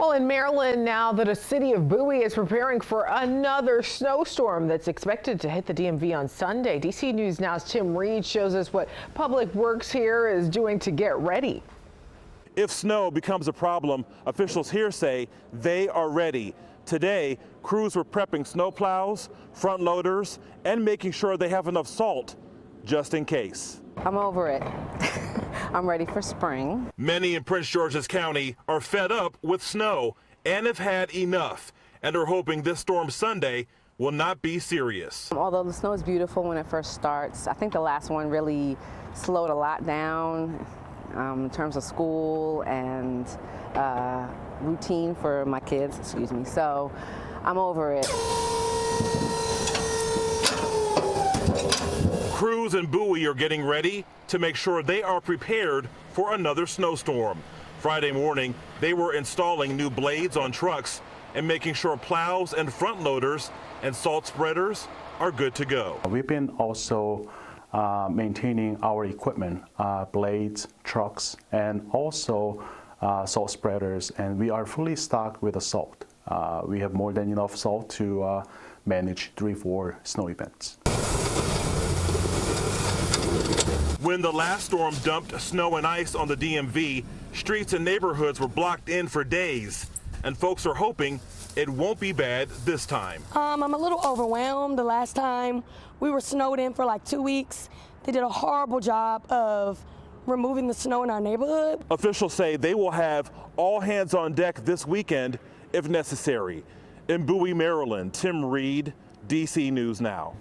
Well, in Maryland, now that a City of Bowie is preparing for another snowstorm that's expected to hit the DMV on Sunday. DC News Now's Tim Reed shows us what Public Works here is doing to get ready. If snow becomes a problem, officials here say they are ready. Today, crews were prepping snow plows, front loaders, and making sure they have enough salt just in case. I'm over it. I'm ready for spring. Many in Prince George's County are fed up with snow and have had enough and are hoping this storm Sunday will not be serious. Although the snow is beautiful when it first starts, I think the last one really slowed a lot down in terms of school and routine for my kids, excuse me. So I'm over it. Crews in Bowie are getting ready to make sure they are prepared for another snowstorm. Friday morning, they were installing new blades on trucks and making sure plows and front loaders and salt spreaders are good to go. We've been also maintaining our equipment, blades, trucks, and also salt spreaders, and we are fully stocked with the salt. We have more than enough salt to manage 3-4 snow events. When the last storm dumped snow and ice on the DMV, streets and neighborhoods were blocked in for days, and folks are hoping it won't be bad this time. I'm a little overwhelmed. The last time we were snowed in for like 2 weeks. They did a horrible job of removing the snow in our neighborhood. Officials say they will have all hands on deck this weekend if necessary. In Bowie, Maryland, Tim Reed, DC News Now.